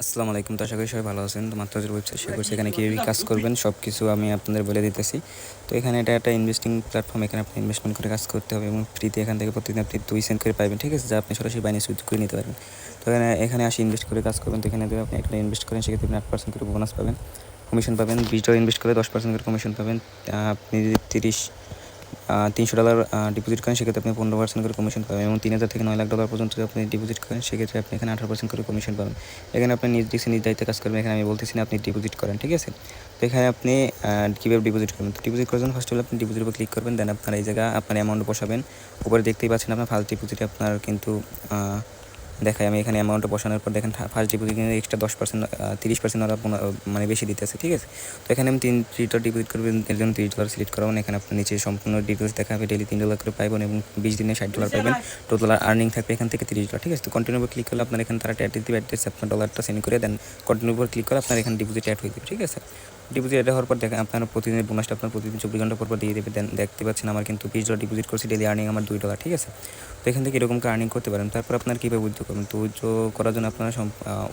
আসসালামু আলাইকুম। তো আশা করি সবাই ভালো আছেন। তো মাত্রাজের ওয়েবসাইট শেয়ার করছি, এখানে কীভাবে কাজ করবেন সব কিছু আমি আপনাদের বলে দিতেছি। তো এখানে এটা একটা ইনভেস্টিং প্ল্যাটফর্ম, এখানে আপনি ইনভেস্টমেন্ট করে কাজ করতে হবে এবং ফ্রিতে এখান থেকে প্রতিদিন আপনি 2 সেন্ট করে পাবেন, ঠিক আছে? যা আপনি সরাসরি বাইন্যান্স উইথড্র করে নিতে পারবেন। তো এখানে আসি ইনভেস্ট করে কাজ করবেন। তো এখানে যদি আপনি একটা ইনভেস্ট করেন সেক্ষেত্রে আপনি 8% করে বোনাস পাবেন, কমিশন পাবেন। $20 ইনভেস্ট করে 10% করে কমিশন পাবেন। আপনি যদি $300 ডিপোজিট করেন সেক্ষেত্রে আপনি 15% করে কমিশন পাবেন এবং 3,000 থেকে $9,00,000 পর্যন্ত যদি আপনি ডিপোজিট করেন সেক্ষেত্রে আপনি এখানে 18% করে কমিশন পাবেন। এখানে আপনি নিজ রিস্কে নিজ দায়িত্বে কাজ করবেন। এখানে আমি বলতেছি না আপনি ডিপোজিট করেন, ঠিক আছে? তো এখানে আপনি কীভাবে ডিপোজিট করবেন? তো ডিপোজিট করার জন্য ফার্স্ট হলো আপনি ডিপোজিটের উপর ক্লিক করবেন, দেন আপনার এই জায়গায় আপনার অ্যামাউন্ট বসাবেন। উপরে দেখতেই পাচ্ছেন আপনার ফার্স্ট ডিপোজিটে আপনার কিন্তু দেখাই আমি এখানে অ্যামাউন্টটা বসানোর পর দেখেন ফার্স্ট ডিপোজিট কিন্তু এক্সট্রা 10% 30% ওরা মানে বেশি দিতেছে, ঠিক আছে? তো এখানে আমি $3 ডিপোজিট করবেন, এর জন্য $30 সিলেক্ট করবেন। এখানে আপনার নিচে সম্পূর্ণ ডিটেলস দেখা হবে, ডেইলি $3 করে পাবেন এবং 20 দিনে $60 পাবেন। টোটাল আর্নিং থাকবে এখান থেকে $30, ঠিক আছে? তো কন্টিনিউ উপর ক্লিক করলে আপনার এখানে তারা অ্যাড দিতে অ্যাড্রেস আপনার ডলারটা সেন্ড করে দেন। কন্টিনিউ উপর ক্লিক করে আপনার এখানে ডিপোজিট অ্যাড হয়ে যাবে, ঠিক আছে? ডিপোজিট অ্যাড হওয়ার পর দেখেন আপনার প্রতিদিনের বোনাসটা আপনার প্রতিদিন 24 ঘন্টা পর দিয়ে দেবে। দেন দেখতে পাচ্ছেন আমার কিন্তু $20 ডিপোজিট করছি, ডেইলি আর্নিং আমার $2, ঠিক আছে? তো এখান থেকে এরকম করে আর্নিং করতে পারেন। তারপর আপনার কীভাবে উইথড্র করবেন? তো উইথড্র করার জন্য আপনারা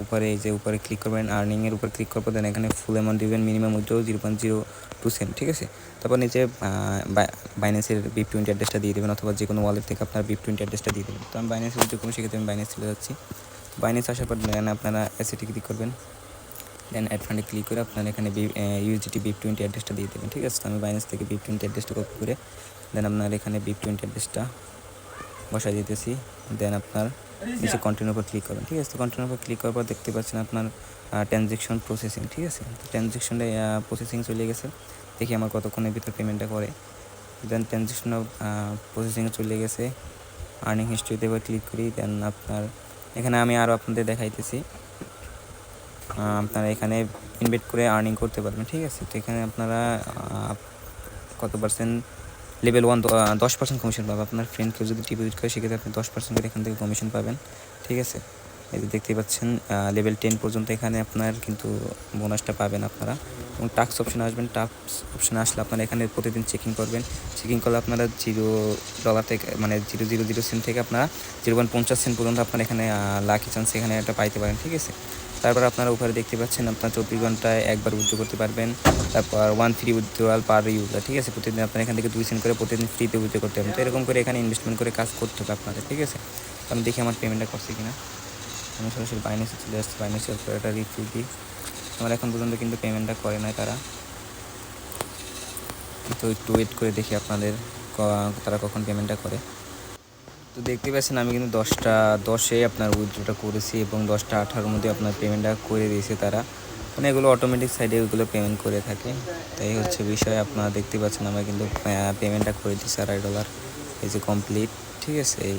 উপরে এই যে উপরে ক্লিক করবেন, আর্নিংয়ের উপর ক্লিক করবেন, দেন এখানে ফুল অ্যামাউন্ট দিবেন, মিনিমাম উইথড্র 0.02 সেন্ট, ঠিক আছে? তারপর নিচে বাইন্যান্সের BIP20 অ্যাড্রেসটা দিয়ে দেবেন অথবা যে কোনো ওয়ালেট থেকে আপনার BIP20 অ্যাড্রেসটা দিয়ে দেবেন। তো আমি বাইন্যান্সে উইথড্র করবো, সেক্ষেত্রে আমি বাইন্যান্স চলে যাচ্ছি। বাইন্যান্স আসার পর আপনারা অ্যাসেটে ক্লিক করবেন, দেন অ্যাড ফান্ডে ক্লিক করে আপনার এখানে USDT BIP20 অ্যাড্রেসটা দিয়ে দেবেন, ঠিক আছে? তো আমি বাইন্যান্স থেকে BIP20 অ্যাড্রেসটা কপি করে দেন আপনার এখানে BIP20 অ্যাড্রেসটা বসাই দিতেছি। দেন আপনার নিচে কন্টিনিউর উপর ক্লিক করবেন, ঠিক আছে? তো কন্টিনিউর উপর ক্লিক করার পর দেখতে পাচ্ছেন আপনার ট্রানজ্যাকশন প্রসেসিং, ঠিক আছে? তো ট্রানজ্যাকশনটা প্রসেসিং চলে গেছে। দেখি আমার কতক্ষণের ভিতর পেমেন্টটা করে। দেন ট্রানজ্যাকশন প্রসেসিংয়ে চলে গেছে। আর্নিং হিস্ট্রিতে এবার ক্লিক করি, দেন আপনার এখানে আমি আরও আপনাদের দেখাইতেছি। আপনারা এখানে ইনভেস্ট করে আর্নিং করতে পারবেন, ঠিক আছে? তো এখানে আপনারা কত পার্সেন্ট লেভেল 1 10% কমিশন পাবেন। আপনার ফ্রেন্ড কেউ যদি ডিপোজিট করে সেক্ষেত্রে আপনি 10% করে এখান থেকে কমিশন পাবেন, ঠিক আছে? এই যে দেখতেই পাচ্ছেন লেভেল 10 পর্যন্ত এখানে আপনার কিন্তু বোনাসটা পাবেন আপনারা। এবং টাস্ক অপশানে আসবেন, টাস্ক অপশানে আসলে আপনারা এখানে প্রতিদিন চেকিং করবেন। চেকিং করলে আপনারা $0 থেকে মানে 0.000 সেন্ট থেকে আপনারা 0.50 সেন্ট পর্যন্ত আপনারা এখানে লাকি চান্স এখানে এটা পাইতে পারেন, ঠিক আছে? তারপর আপনারা উপরে দেখতে পাচ্ছেন আপনার 24 ঘন্টায় একবার উইথড্র করতে পারবেন। তারপর 1 ফ্রি উইথড্রয়াল পার ইউজার, ঠিক আছে? প্রতিদিন আপনার এখান থেকে 2 সেন্ট করে প্রতিদিন ফ্রিতে উইথড্র করতে পারবেন। তো এরকম করে এখানে ইনভেস্টমেন্ট করে কাজ করতে হবে আপনাদের, ঠিক আছে? তো আমি দেখি আমার পেমেন্টটা করছে কিনা। আমি সরাসরি বাইন্যান্সে চলে আসছি, বাইন্যান্সের উপর একটা রিভিউ দিই। আমার এখন পর্যন্ত কিন্তু পেমেন্টটা করে নাই তারা। তো একটু ওয়েট করে দেখি আপনাদের তারা কখন পেমেন্টটা করে। তো দেখতে পাচ্ছেন আমি কিন্তু 10:10 আপনার উইথড্রটা করেছি এবং 10:18 মধ্যে আপনার পেমেন্টটা করে দিয়েছে তারা। মানে এগুলো অটোমেটিক সাইডে ওইগুলো পেমেন্ট করে থাকে। তাই হচ্ছে বিষয়, আপনারা দেখতে পাচ্ছেন আমরা কিন্তু পেমেন্টটা করে দিচ্ছি $2.5। এই যে কমপ্লিট, ঠিক আছে? এই